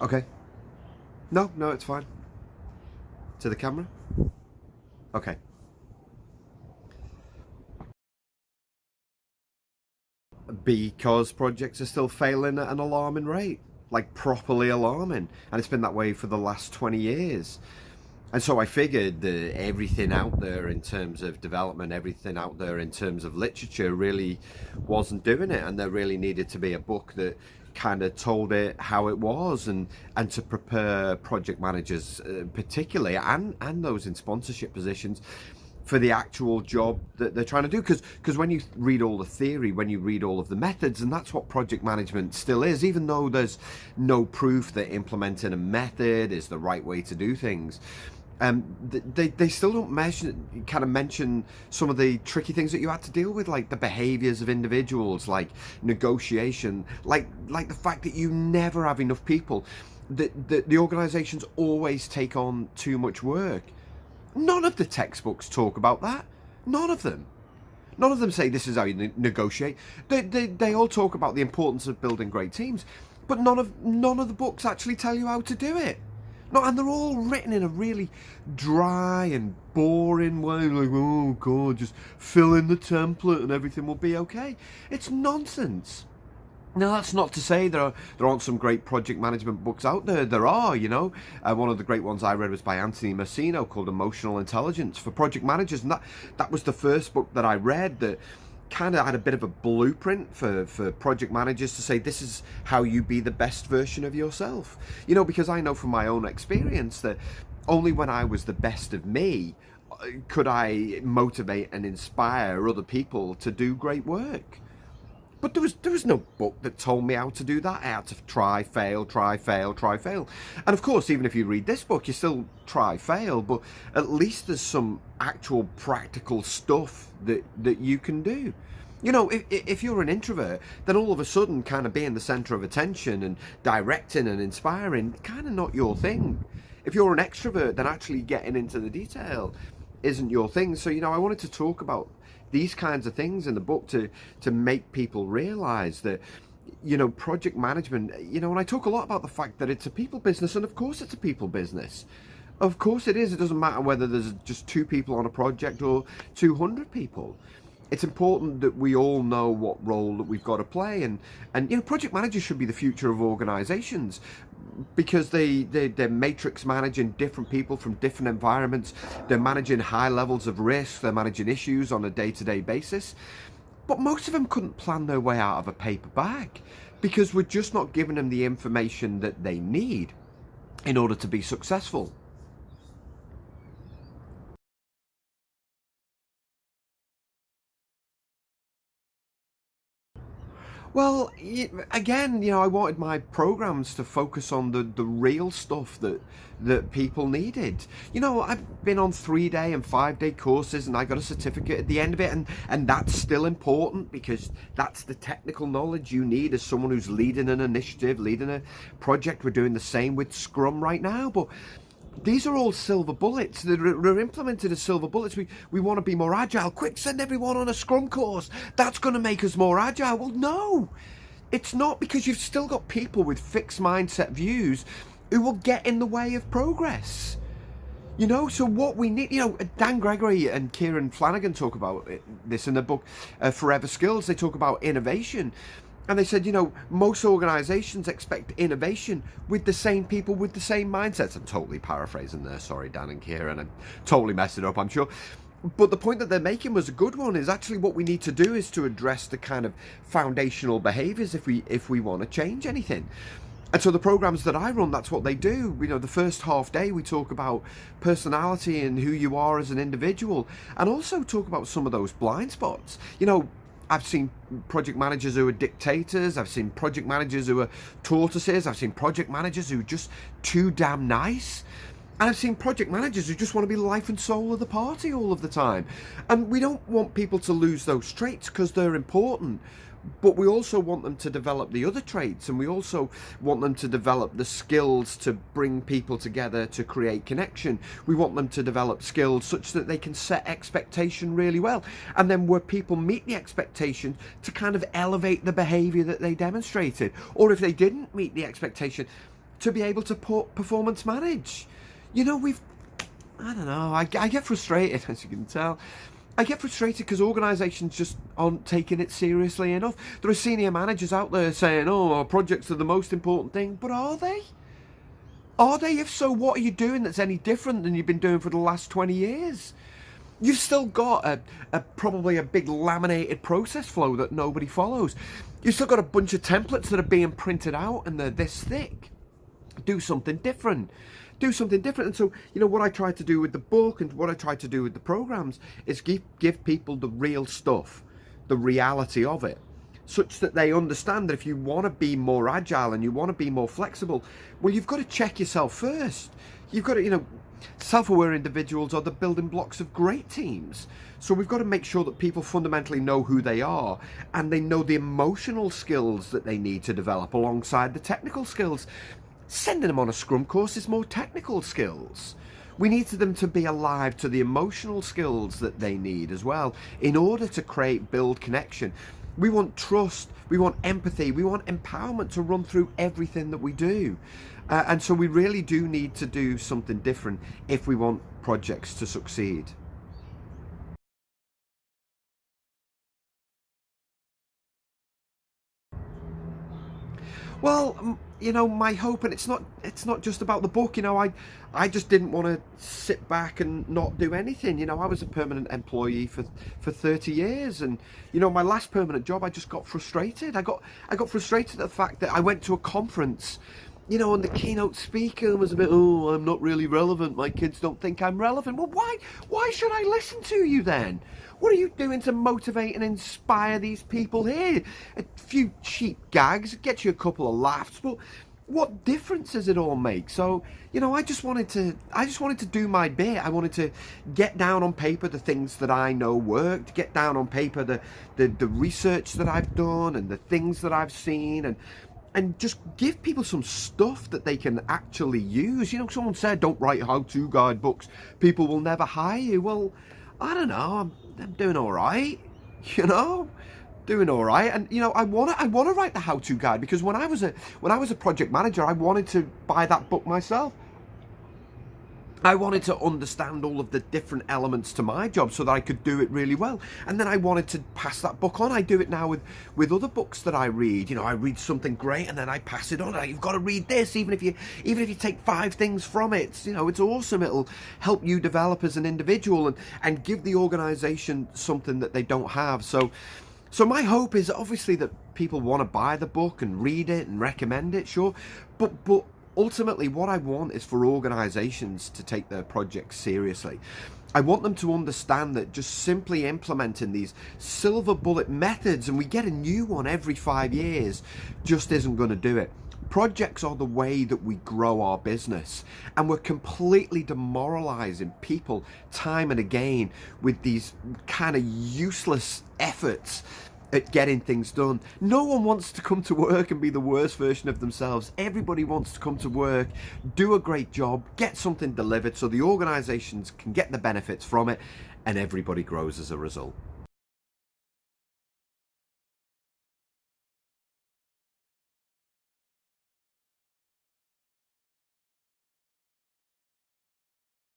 Okay. No, no, it's fine. To the camera? Okay. Because projects are still failing at an alarming rate. Like, properly alarming. And it's been that way for the last 20 years. And so I figured that everything out there in terms of development, everything out there in terms of literature really wasn't doing it. And there really needed to be a book that kind of told it how it was, and to prepare project managers particularly, and those in sponsorship positions for the actual job that they're trying to do. Because when you read all the theory, when you read all of the methods, and that's what project management still is, even though there's no proof that implementing a method is the right way to do things. They still don't mention some of the tricky things that you had to deal with, like the behaviors of individuals, like negotiation, like the fact that you never have enough people, that the organizations always take on too much work. None of the textbooks talk about that. None of them. None of them say this is how you negotiate. They all talk about the importance of building great teams, but none of the books actually tell you how to do it. No, and they're all written in a really dry and boring way, like, oh God, just fill in the template and everything will be okay. It's nonsense. Now, that's not to say there aren't some great project management books out there. There are, you know. One of the great ones I read was by Anthony Messino, called Emotional Intelligence for Project Managers. And that was the first book that I read that kind of had a bit of a blueprint for project managers to say, this is how you be the best version of yourself. You know, because I know from my own experience that only when I was the best of me could I motivate and inspire other people to do great work. But there was no book that told me how to do that. I had to try, fail, try, fail, try, fail. And of course, even if you read this book, you still try, fail, but at least there's some actual practical stuff that you can do. You know, if you're an introvert, then all of a sudden kind of being the center of attention and directing and inspiring, kind of not your thing. If you're an extrovert, then actually getting into the detail isn't your thing. So, you know, I wanted to talk about these kinds of things in the book to make people realize that, you know, project management, you know, and I talk a lot about the fact that it's a people business, and of course it's a people business. Of course it is. It doesn't matter whether there's just 2 people on a project or 200 people. It's important that we all know what role that we've got to play, and you know, project managers should be the future of organizations, because they're matrix managing different people from different environments. They're managing high levels of risk. They're managing issues on a day-to-day basis. But most of them couldn't plan their way out of a paper bag, because we're just not giving them the information that they need in order to be successful. Well, again, you know, I wanted my programs to focus on the real stuff that people needed. You know, I've been on 3-day and 5-day courses, and I got a certificate at the end of it, and that's still important, because that's the technical knowledge you need as someone who's leading an initiative, leading a project. We're doing the same with Scrum right now, but these are all silver bullets. They're implemented as silver bullets. We want to be more agile. Quick, send everyone on a Scrum course. That's going to make us more agile. Well, no, it's not, because you've still got people with fixed mindset views who will get in the way of progress. You know, so what we need, you know, Dan Gregory and Kieran Flanagan talk about this in the book, Forever Skills. They talk about innovation. And they said, you know, most organizations expect innovation with the same people with the same mindsets. I'm totally paraphrasing there. Sorry, Dan and Kieran. I'm totally messing it up, I'm sure. But the point that they're making was a good one. Is actually what we need to do is to address the kind of foundational behaviors if we want to change anything. And so the programs that I run, that's what they do. You know, the first half day we talk about personality and who you are as an individual, and also talk about some of those blind spots. You know, I've seen project managers who are dictators. I've seen project managers who are tortoises. I've seen project managers who are just too damn nice. And I've seen project managers who just want to be the life and soul of the party all of the time. And we don't want people to lose those traits, because they're important. But we also want them to develop the other traits, and we also want them to develop the skills to bring people together to create connection. We want them to develop skills such that they can set expectation really well, and then where people meet the expectation, to kind of elevate the behavior that they demonstrated. Or if they didn't meet the expectation, to be able to performance manage. You know, I don't know, I get frustrated, as you can tell. I get frustrated because organisations just aren't taking it seriously enough. There are senior managers out there saying, oh, our projects are the most important thing, but are they? Are they? If so, what are you doing that's any different than you've been doing for the last 20 years? You've still got probably a big laminated process flow that nobody follows. You've still got a bunch of templates that are being printed out and they're this thick. Do something different. Do something different. And so, you know, what I try to do with the book and what I try to do with the programs is give people the real stuff, the reality of it, such that they understand that if you want to be more agile and you want to be more flexible, well, you've got to check yourself first. You've got to, you know, self-aware individuals are the building blocks of great teams. So we've got to make sure that people fundamentally know who they are and they know the emotional skills that they need to develop alongside the technical skills. Sending them on a Scrum course is more technical skills. We need them to be alive to the emotional skills that they need as well in order to build connection. We want trust, we want empathy, we want empowerment to run through everything that we do. And so we really do need to do something different if we want projects to succeed. Well, you know, my hope, and it's not just about the book. You know, I just didn't want to sit back and not do anything. You know, I was a permanent employee for 30 years, and you know, my last permanent job, I just got frustrated. I got frustrated at the fact that I went to a conference, you know, and the keynote speaker was a bit, oh, I'm not really relevant. My kids don't think I'm relevant. Well, why should I listen to you then? What are you doing to motivate and inspire these people here? A few cheap gags, get you a couple of laughs, but what difference does it all make? So, you know, I just wanted to do my bit. I wanted to get down on paper the things that I know worked, get down on paper the research that I've done and the things that I've seen, and just give people some stuff that they can actually use. You know, someone said, don't write how-to guidebooks. People will never hire you. Well, I don't know. I'm doing all right, you know, doing all right. And you know, I want to write the how-to guide because when I was a project manager, I wanted to buy that book myself. I wanted to understand all of the different elements to my job so that I could do it really well. And then I wanted to pass that book on. I do it now with other books that I read. You know, I read something great and then I pass it on. You've got to read this, even if you take 5 things from it. You know, it's awesome. It'll help you develop as an individual and give the organization something that they don't have. So my hope is obviously that people want to buy the book and read it and recommend it, sure. But ultimately, what I want is for organizations to take their projects seriously. I want them to understand that just simply implementing these silver bullet methods, and we get a new one every 5 years, just isn't going to do it. Projects are the way that we grow our business, and we're completely demoralizing people time and again with these kind of useless efforts at getting things done. No one wants to come to work and be the worst version of themselves. Everybody wants to come to work, do a great job, get something delivered so the organizations can get the benefits from it, and everybody grows as a result.